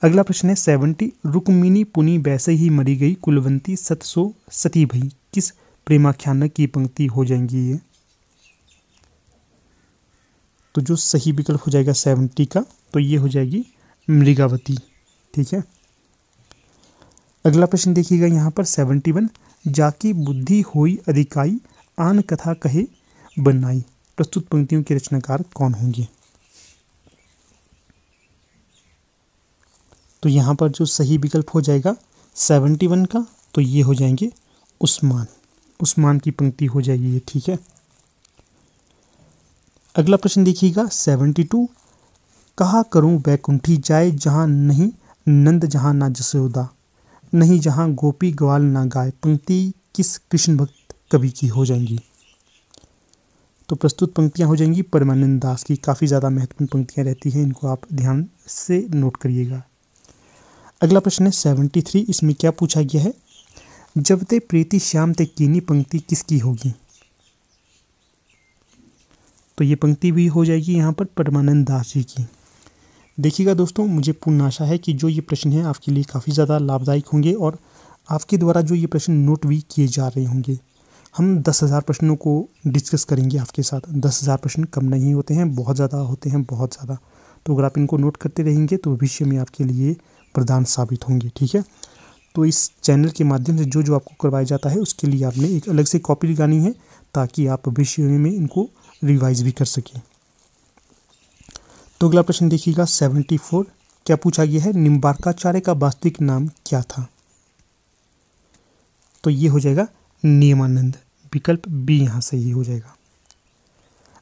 अगला प्रश्न है 70, रुक्मिणी पुनी वैसे ही मरी गई कुलवंती सत सो सती भई किस प्रेमाख्यान की पंक्ति हो जाएंगी ये? तो जो सही विकल्प हो जाएगा 70 का, तो ये हो जाएगी मृगावती, ठीक है। अगला प्रश्न देखिएगा यहाँ पर 71, जाकी बुद्धि होई अधिकाई आन कथा कहे बनाई, प्रस्तुत पंक्तियों के रचनाकार कौन होंगे? तो यहाँ पर जो सही विकल्प हो जाएगा 71 का, तो ये हो जाएंगे उस्मान की पंक्ति हो जाएगी ये, ठीक है। अगला प्रश्न देखिएगा 72, कहा करूं बैकुंठी जाए जहां नहीं नंद जहां ना जसोदा, नहीं जहां गोपी ग्वाल ना गाय, पंक्ति किस कृष्ण भक्त कवि की हो जाएंगी? तो प्रस्तुत पंक्तियां हो जाएंगी परमानंद दास की, काफ़ी ज़्यादा महत्वपूर्ण पंक्तियां रहती हैं, इनको आप ध्यान से नोट करिएगा। अगला प्रश्न है 73, इसमें क्या पूछा गया है? जब ते प्रीति श्याम ते कीनी पंक्ति किसकी होगी? तो ये पंक्ति भी हो जाएगी यहाँ पर परमानंद दास जी की। देखिएगा दोस्तों, मुझे पूर्ण आशा है कि जो ये प्रश्न है आपके लिए काफ़ी ज़्यादा लाभदायक होंगे और आपके द्वारा जो ये प्रश्न नोट भी किए जा रहे होंगे। हम 10,000 प्रश्नों को डिस्कस करेंगे आपके साथ। 10,000 प्रश्न कम नहीं होते हैं, बहुत ज़्यादा होते हैं, बहुत ज़्यादा। तो अगर आप इनको नोट करते रहेंगे तो भविष्य में आपके लिए प्रदान साबित होंगे, ठीक है। तो इस चैनल के माध्यम से जो जो आपको करवाया जाता है उसके लिए आपने एक अलग से कॉपी लगानी है ताकि आप भविष्य में इनको रिवाइज भी कर सकें। तो अगला प्रश्न देखिएगा 74, क्या पूछा गया है? निम्बार्काचार्य का वास्तविक नाम क्या था? तो ये हो जाएगा नियमानंद, विकल्प बी यहाँ सही हो जाएगा।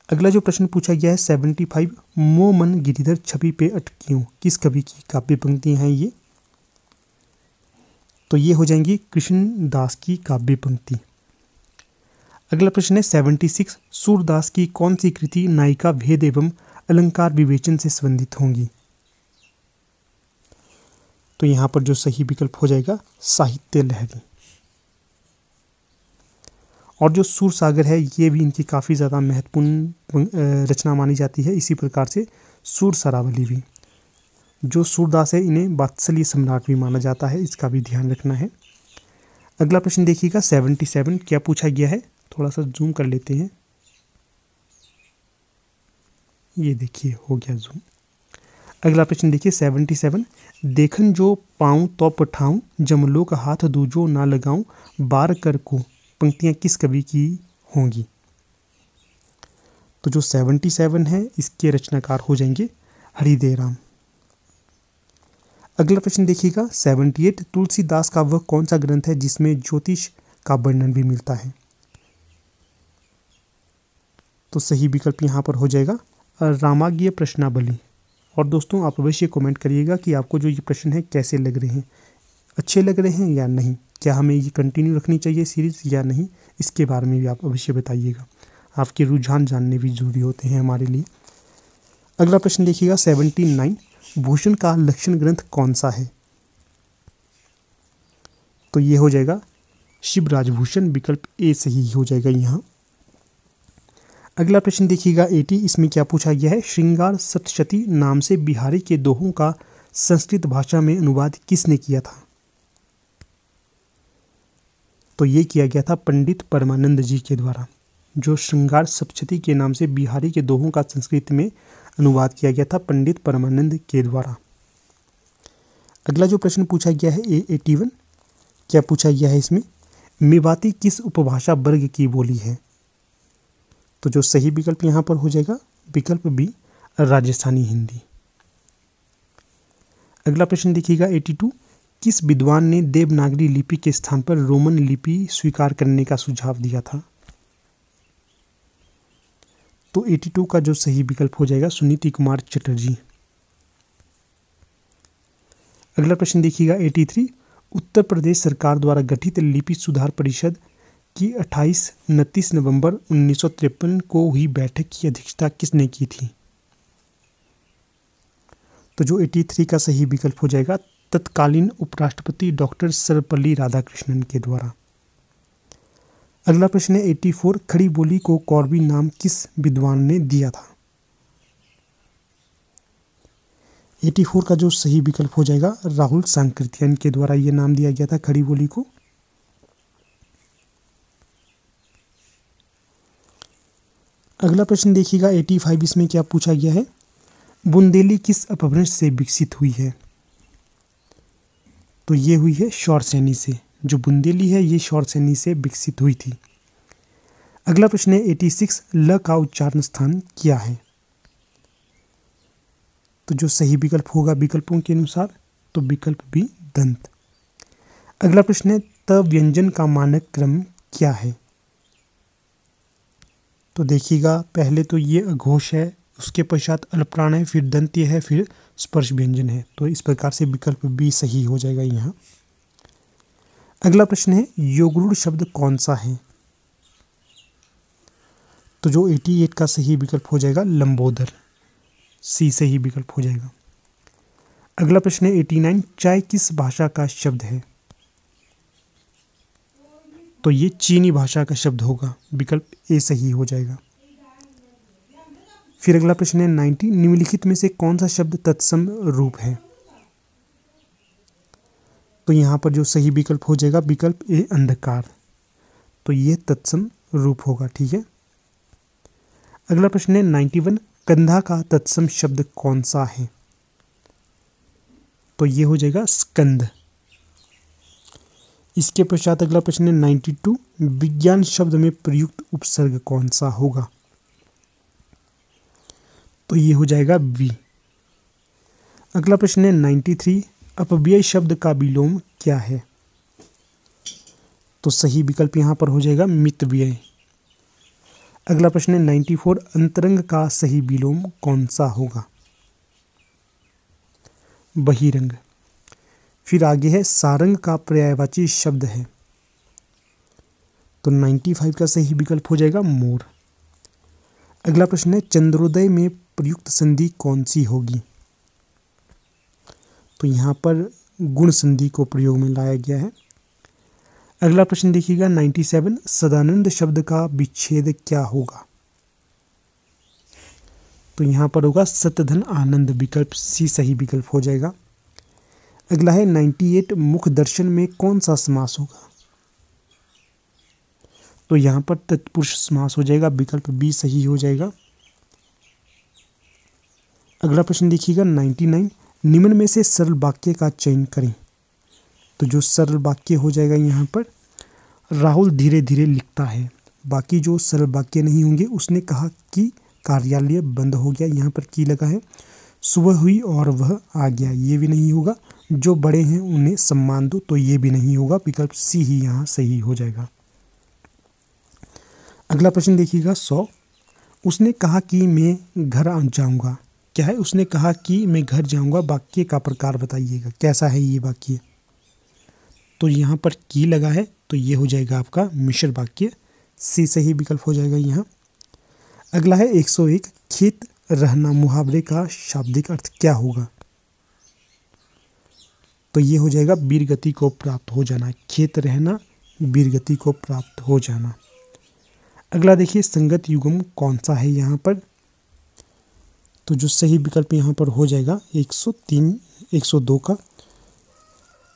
अगला जो प्रश्न पूछा गया है 75, मो मन गिरिधर छवि पे अटकियों किस कवि की काव्य पंक्तियां हैं ये? तो ये हो जाएंगी कृष्ण दास की काव्य पंक्ति, अगला प्रश्न है 76, सूरदास की कौन सी कृति नायिका भेद एवं अलंकार विवेचन से संबंधित होंगी? तो यहाँ पर जो सही विकल्प हो जाएगा साहित्य लहरी। और जो सूरसागर है ये भी इनकी काफ़ी ज़्यादा महत्वपूर्ण रचना मानी जाती है। इसी प्रकार से सूरसरावली भी। जो सूरदास है इन्हें वात्सल्य सम्राट भी माना जाता है, इसका भी ध्यान रखना है। अगला प्रश्न देखिएगा 77, क्या पूछा गया है, थोड़ा सा जूम कर लेते हैं। ये देखिए हो गया जूम। अगला प्रश्न देखिए 77, देखन जो पाऊँ तो पठाऊँ, जमलोक हाथ दूजो ना लगाऊँ, बार कर को। पंक्तियाँ किस कवि की होंगी? तो जो 77 है इसके रचनाकार हो जाएंगे हरिदेव राम। अगला प्रश्न देखिएगा 78, तुलसीदास का वह कौन सा ग्रंथ है जिसमें ज्योतिष का वर्णन भी मिलता है? तो सही विकल्प यहाँ पर हो जाएगा रामाज्ञ प्रश्नावली। और दोस्तों आप अवश्य कमेंट करिएगा कि आपको जो ये प्रश्न है कैसे लग रहे हैं, अच्छे लग रहे हैं या नहीं, क्या हमें ये कंटिन्यू रखनी चाहिए सीरीज या नहीं, इसके बारे में भी आप अवश्य बताइएगा। आपके रुझान जानने भी जरूरी होते हैं हमारे लिए। अगला प्रश्न देखिएगा 79, भूषण का लक्षण ग्रंथ कौन सा है? तो ये हो जाएगा शिवराज भूषण, विकल्प ए सही हो जाएगा यहाँ। अगला प्रश्न देखिएगा 80, इसमें क्या पूछा गया है, श्रृंगार सप्तशती नाम से बिहारी के दोहों का संस्कृत भाषा में अनुवाद किसने किया था? तो ये किया गया था पंडित परमानंद जी के द्वारा। जो श्रृंगार सप्तशती के नाम से बिहारी के दोहों का संस्कृत में अनुवाद किया गया था पंडित परमानंद के द्वारा। अगला जो प्रश्न पूछा गया है 81, क्या पूछा गया है इसमें, मेवाती किस उपभाषा वर्ग की बोली है? तो जो सही विकल्प यहाँ पर हो जाएगा विकल्प बी राजस्थानी हिंदी। अगला प्रश्न देखिएगा 82, किस विद्वान ने देवनागरी लिपि के स्थान पर रोमन लिपि स्वीकार करने का सुझाव दिया था? तो 82 का जो सही विकल्प हो जाएगा सुनीति कुमार चटर्जी। अगला प्रश्न देखिएगा 83, उत्तर प्रदेश सरकार द्वारा गठित लिपि सुधार परिषद की 29 नवंबर 1953 को हुई बैठक की अध्यक्षता किसने की थी? तो जो 83 का सही विकल्प हो जाएगा तत्कालीन उपराष्ट्रपति डॉक्टर सर्वपल्ली राधाकृष्णन के द्वारा। अगला प्रश्न है 84, खड़ी बोली को कौरवी नाम किस विद्वान ने दिया था? 84 का जो सही विकल्प हो जाएगा राहुल सांकृत्यायन के द्वारा ये नाम दिया गया था खड़ी बोली को। अगला प्रश्न देखिएगा 85, इसमें क्या पूछा गया है, बुंदेली किस अपभ्रंश से विकसित हुई है? तो ये हुई है शौरसेनी से। जो बुंदेली है ये शौरसेनी से विकसित हुई थी। अगला प्रश्न है 86, ल का उच्चारण स्थान क्या है? तो जो सही विकल्प होगा विकल्पों के अनुसार तो विकल्प बी दंत। अगला प्रश्न है त व्यंजन का मानक क्रम क्या है? तो देखिएगा पहले तो ये अघोष है, उसके पश्चात अल्पप्राण है, फिर दंत्य है, फिर स्पर्श व्यंजन है। तो इस प्रकार से विकल्प बी सही हो जाएगा यहाँ। अगला प्रश्न है योगरूढ़ शब्द कौन सा है? तो जो 88 का सही विकल्प हो जाएगा लंबोदर, सी सही विकल्प हो जाएगा। अगला प्रश्न है 89, चाय किस भाषा का शब्द है? तो ये चीनी भाषा का शब्द होगा, विकल्प ए सही हो जाएगा। फिर अगला प्रश्न है 90, निम्नलिखित में से कौन सा शब्द तत्सम रूप है? तो यहाँ पर जो सही विकल्प हो जाएगा विकल्प ए अंधकार, तो ये तत्सम रूप होगा, ठीक है। अगला प्रश्न है 91, कंधा का तत्सम शब्द कौन सा है? तो ये हो जाएगा स्कंद। इसके पश्चात अगला प्रश्न है 92, विज्ञान शब्द में प्रयुक्त उपसर्ग कौन सा होगा? तो ये हो जाएगा वी। अगला प्रश्न है 93, अपव्यय शब्द का विलोम क्या है? तो सही विकल्प यहाँ पर हो जाएगा मितव्यय। अगला प्रश्न है 94, अंतरंग का सही विलोम कौन सा होगा? बहिरंग। फिर आगे है सारंग का पर्यायवाची शब्द है, तो 95 का सही विकल्प हो जाएगा मोर। अगला प्रश्न है चंद्रोदय में प्रयुक्त संधि कौन सी होगी? तो यहाँ पर गुण संधि को प्रयोग में लाया गया है। अगला प्रश्न देखिएगा 97, सदानंद शब्द का विच्छेद क्या होगा? तो यहाँ पर होगा सतधन आनंद, विकल्प सी सही विकल्प हो जाएगा। अगला है 98, मुख दर्शन में कौन सा समास होगा? तो यहाँ पर तत्पुरुष समास हो जाएगा, विकल्प बी सही हो जाएगा। अगला प्रश्न देखिएगा 99, निम्न में से सरल वाक्य का चयन करें। तो जो सरल वाक्य हो जाएगा यहाँ पर, राहुल धीरे धीरे लिखता है। बाकी जो सरल वाक्य नहीं होंगे, उसने कहा कि कार्यालय बंद हो गया, यहाँ पर की लगा है। सुबह हुई और वह आ गया, ये भी नहीं होगा। जो बड़े हैं उन्हें सम्मान दो, तो ये भी नहीं होगा, विकल्प सी ही यहाँ सही हो जाएगा। अगला प्रश्न देखिएगा 100, उसने कहा कि मैं घर जाऊंगा। क्या है? उसने कहा कि मैं घर जाऊंगा। वाक्य का प्रकार बताइएगा, कैसा है ये वाक्य? तो यहाँ पर की लगा है, तो ये हो जाएगा आपका मिश्र वाक्य, सी सही विकल्प हो जाएगा यहाँ। अगला है 101, खेत रहना मुहावरे का शाब्दिक अर्थ क्या होगा? तो ये हो जाएगा वीर गति को प्राप्त हो जाना। खेत रहना, वीर गति को प्राप्त हो जाना। अगला देखिए संगत युग्म कौन सा है यहाँ पर? तो जो सही विकल्प यहाँ पर हो जाएगा 103, 102 का,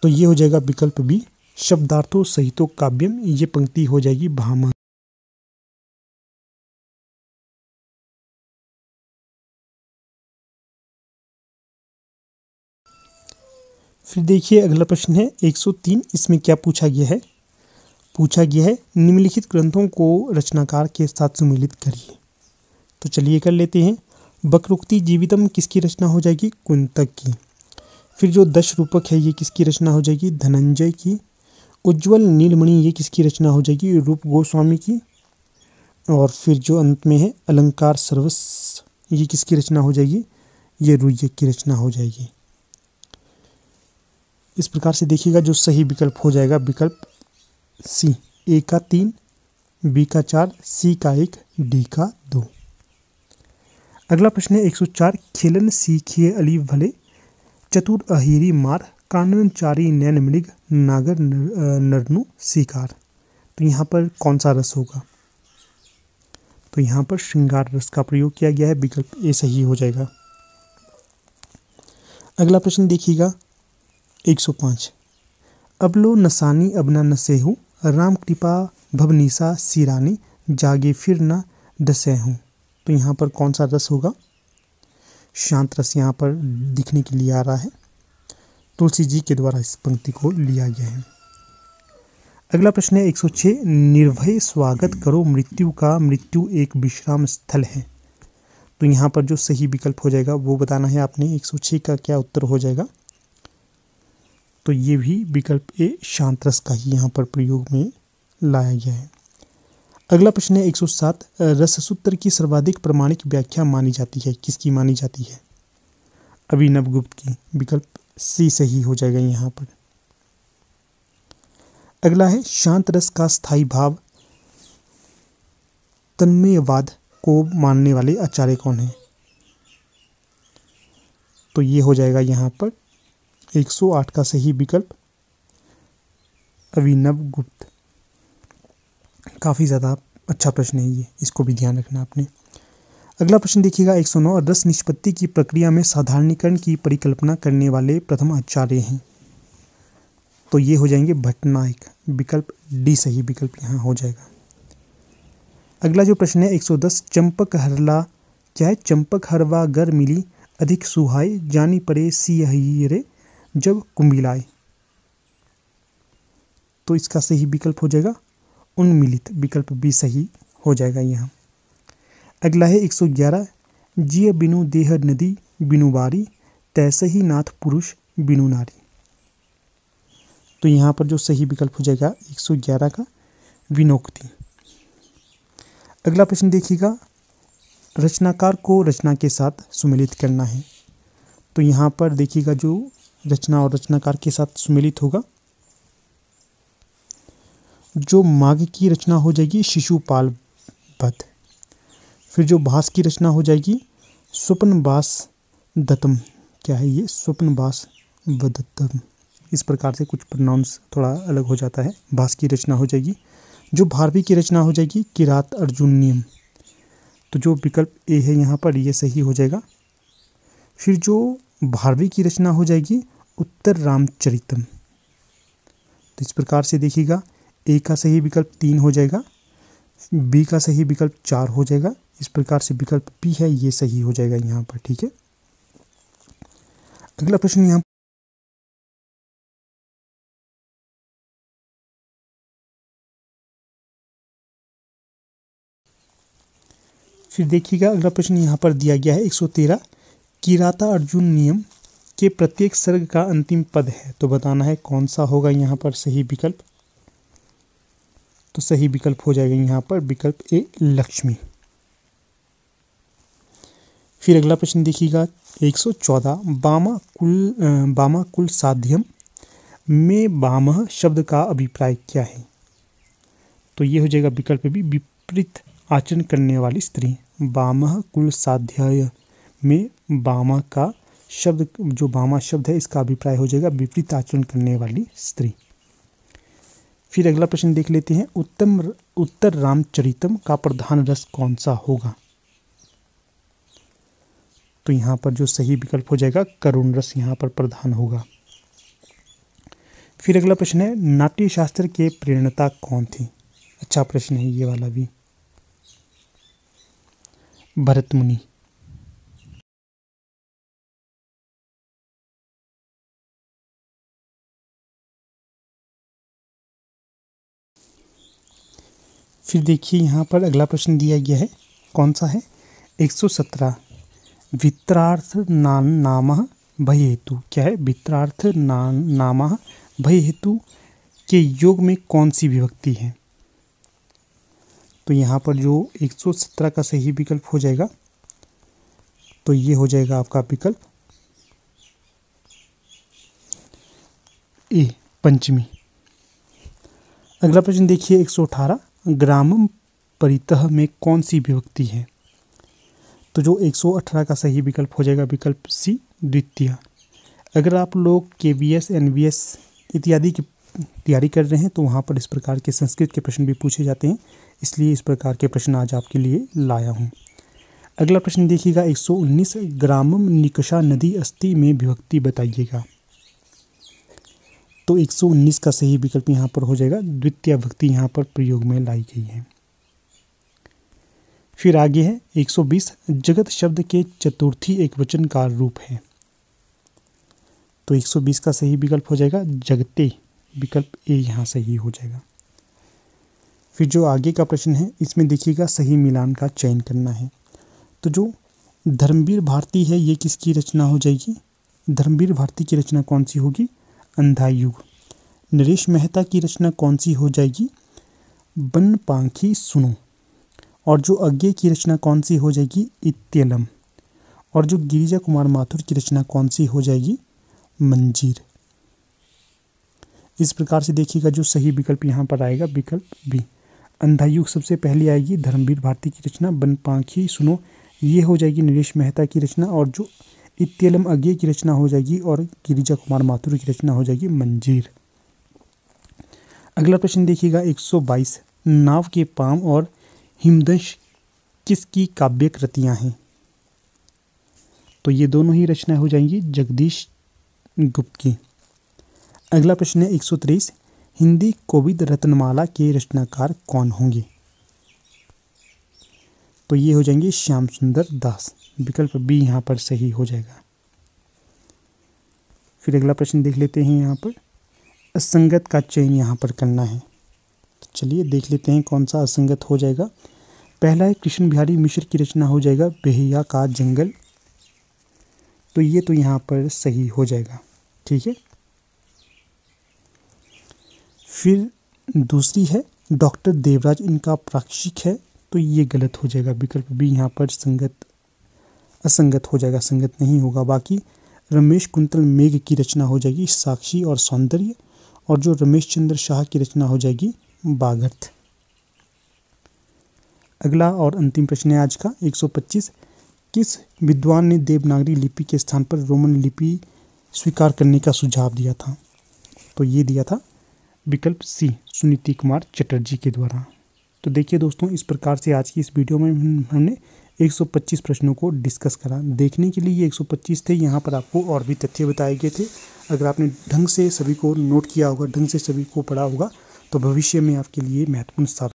तो ये हो जाएगा विकल्प बी, शब्दार्थों सहितो काव्यम। ये पंक्ति हो जाएगी भामह। फिर देखिए अगला प्रश्न है 103, इसमें क्या पूछा गया है? पूछा गया है निम्नलिखित ग्रंथों को रचनाकार के साथ सुमेलित करिए। तो चलिए कर लेते हैं। वक्रोक्ति जीवितम किसकी रचना हो जाएगी? कुंतक की। फिर जो 10 रूपक है ये किसकी रचना हो जाएगी? धनंजय की। उज्ज्वल नीलमणि ये किसकी रचना हो जाएगी? रूप गोस्वामी की। और फिर जो अंत में है अलंकार सर्वस्व, ये किसकी रचना हो जाएगी? ये रुय्यक की रचना हो जाएगी। इस प्रकार से देखिएगा जो सही विकल्प हो जाएगा विकल्प सी, ए का 3, बी का 4, सी का 1, डी का 2। अगला प्रश्न है 104, खेलन सीखिए अली भले, चतुर अहिरी मार, कानन चारी नैन मृग, नागर नरनु शिकार। तो यहाँ पर कौन सा रस होगा? तो यहाँ पर श्रृंगार रस का प्रयोग किया गया है, विकल्प ए सही हो जाएगा। अगला प्रश्न देखिएगा 105, अबलो नसानी अबना नसेहू, राम कृपा भवनीसा सिरानी, जागे फिर न डसेहूँ। तो यहाँ पर कौन सा रस होगा? शांत रस यहाँ पर दिखने के लिए आ रहा है। तुलसी जी के द्वारा इस पंक्ति को लिया गया है। अगला प्रश्न है 106, निर्भय स्वागत करो मृत्यु का, मृत्यु एक विश्राम स्थल है। तो यहाँ पर जो सही विकल्प हो जाएगा वो बताना है आपने। 106 का क्या उत्तर हो जाएगा? तो ये भी विकल्प ए, शांत रस का ही यहाँ पर प्रयोग में लाया गया है। अगला प्रश्न है 107, रससूत्र की सर्वाधिक प्रमाणिक व्याख्या मानी जाती है, किसकी मानी जाती है? अभिनव गुप्त की, विकल्प सी सही हो जाएगा यहाँ पर। अगला है शांत रस का स्थायी भाव तन्मयवाद को मानने वाले आचार्य कौन है? तो ये हो जाएगा यहाँ पर 108 का सही विकल्प अभिनव गुप्त। काफ़ी ज़्यादा अच्छा प्रश्न है ये, इसको भी ध्यान रखना आपने। अगला प्रश्न देखिएगा 109, रस निष्पत्ति की प्रक्रिया में साधारणीकरण की परिकल्पना करने वाले प्रथम आचार्य हैं। तो ये हो जाएंगे भट्टनायक, विकल्प डी सही विकल्प यहाँ हो जाएगा। अगला जो प्रश्न है 110, चंपक हरला क्या है? चंपक हरवा गर मिली, अधिक सुहाय, जानी परे सियहिरे जब कुंभिलाए। तो इसका सही विकल्प हो जाएगा उन्मिलित, विकल्प बी सही हो जाएगा यहाँ। अगला है 111, जिय बिनु देह नदी बिनु बारी, तैसे ही नाथ पुरुष बिनु नारी। तो यहाँ पर जो सही विकल्प हो जाएगा 111 का विनोक्ति। अगला प्रश्न देखिएगा, रचनाकार को रचना के साथ सुमेलित करना है। तो यहाँ पर देखिएगा जो रचना और रचनाकार के साथ सुमेलित होगा जो माघ की रचना हो जाएगी शिशुपाल वध। फिर जो भास की रचना हो जाएगी स्वप्नवास दत्तम। क्या है ये? स्वप्नवास वदत्तम। इस प्रकार से कुछ प्रोनाउंस थोड़ा अलग हो जाता है। भास की रचना हो जाएगी। जो भारवी की रचना हो जाएगी किरात अर्जुनियम। तो जो विकल्प ए है यहाँ पर ये सही हो जाएगा। फिर जो भारवी की रचना हो जाएगी उत्तर रामचरितम। तो इस प्रकार से देखिएगा, ए का सही विकल्प 3 हो जाएगा, बी का सही विकल्प 4 हो जाएगा। इस प्रकार से विकल्प बी है ये सही हो जाएगा यहाँ पर। ठीक है, अगला प्रश्न यहाँ फिर देखिएगा, अगला प्रश्न यहाँ पर दिया गया है 113 किराता अर्जुन नियम के प्रत्येक सर्ग का अंतिम पद है। तो बताना है कौन सा होगा यहाँ पर सही विकल्प। तो सही विकल्प हो जाएगा यहाँ पर विकल्प ए लक्ष्मी। फिर अगला प्रश्न देखिएगा 114 बामा कुल साध्यम में बामह शब्द का अभिप्राय क्या है। तो ये हो जाएगा विकल्प भी विपरीत आचरण करने वाली स्त्री। बामह कुल साध्याय में बामा का शब्द, जो बामा शब्द है इसका अभिप्राय हो जाएगा विपरीत आचरण करने वाली स्त्री। फिर अगला प्रश्न देख लेते हैं उत्तर रामचरितम का प्रधान रस कौन सा होगा। तो यहाँ पर जो सही विकल्प हो जाएगा करुण रस यहाँ पर प्रधान होगा। फिर अगला प्रश्न है नाट्य शास्त्र के प्रेरणता कौन थे। अच्छा प्रश्न है ये वाला भी। भरत मुनि। फिर देखिए यहाँ पर अगला प्रश्न दिया गया है कौन सा है 117 वित्रार्थ नामः भय हेतु। क्या है? वित्रार्थ नामः भय हेतु के योग में कौन सी विभक्ति है। तो यहाँ पर जो 117 का सही विकल्प हो जाएगा तो ये हो जाएगा आपका विकल्प ए पंचमी। अगला प्रश्न देखिए 118 ग्रामम परितः में कौन सी विभक्ति है। तो जो 118 का सही विकल्प हो जाएगा विकल्प सी द्वितीय। अगर आप लोग KVS NVS इत्यादि की तैयारी कर रहे हैं तो वहाँ पर इस प्रकार के संस्कृत के प्रश्न भी पूछे जाते हैं, इसलिए इस प्रकार के प्रश्न आज आपके लिए लाया हूँ। अगला प्रश्न देखिएगा 119 ग्रामम निकषा नदी अस्ति में विभक्ति बताइएगा। तो 119 का सही विकल्प यहाँ पर हो जाएगा द्वितीय विभक्ति यहाँ पर प्रयोग में लाई गई है। फिर आगे है 120 जगत शब्द के चतुर्थी एकवचन का रूप है। तो 120 का सही विकल्प हो जाएगा जगते। विकल्प ए यहाँ सही हो जाएगा। फिर जो आगे का प्रश्न है इसमें देखिएगा सही मिलान का चयन करना है। तो जो धर्मवीर भारती है ये किसकी रचना हो जाएगी। धर्मवीर भारती की रचना कौन सी होगी। अंधायुग। नरेश मेहता की रचना कौन सी हो जाएगी। बन पांखी सुनो। और जो अज्ञे की रचना कौन सी हो जाएगी। इत्यलम। और जो गिरिजा कुमार माथुर की रचना कौन सी हो जाएगी। मंजीर। इस प्रकार से देखिएगा जो सही विकल्प यहाँ पर आएगा विकल्प बी अंधायुग सबसे पहले आएगी। धर्मवीर भारती की रचना बन पांखी सुनो ये हो जाएगी नरेश मेहता की रचना। और जो इत्यलम अज्ञे की रचना हो जाएगी और गिरिजा कुमार माथुर की रचना हो जाएगी मंजीर। अगला प्रश्न देखिएगा 122 नाव के पाम और हिमदंश किसकी काव्य कृतियाँ हैं। तो ये दोनों ही रचना हो जाएंगी जगदीश गुप्त की। अगला प्रश्न है 123 हिंदी कोविद रत्नमाला के रचनाकार कौन होंगे। तो ये हो जाएंगे श्याम सुंदर दास। विकल्प बी यहाँ पर सही हो जाएगा। फिर अगला प्रश्न देख लेते हैं। यहाँ पर असंगत का चयन यहाँ पर करना है। तो चलिए देख लेते हैं कौन सा असंगत हो जाएगा। पहला है कृष्ण बिहारी मिश्र की रचना हो जाएगा बेहिया का जंगल। तो ये तो यहाँ पर सही हो जाएगा। ठीक है। फिर दूसरी है डॉक्टर देवराज इनका प्राक्षिक है। तो ये गलत हो जाएगा। विकल्प बी यहाँ पर असंगत हो जाएगा, संगत नहीं होगा। बाकी रमेश कुंतल मेघ की रचना हो जाएगी साक्षी और सौंदर्य। और जो रमेश चंद्र शाह की रचना हो जाएगी बागर्थ। अगला और अंतिम प्रश्न है आज का 125। किस विद्वान ने देवनागरी लिपि के स्थान पर रोमन लिपि स्वीकार करने का सुझाव दिया था? तो ये दिया था विकल्प सी, सुनीति कुमार चटर्जी के द्वारा। तो देखिए दोस्तों, इस प्रकार से आज की इस वीडियो में हमने 125 प्रश्नों को डिस्कस करा। देखने के लिए ये 125 थे, यहाँ पर आपको और भी तथ्य बताए गए थे। अगर आपने ढंग से सभी को नोट किया होगा, ढंग से सभी को पढ़ा होगा, तो भविष्य में आपके लिए महत्वपूर्ण साबित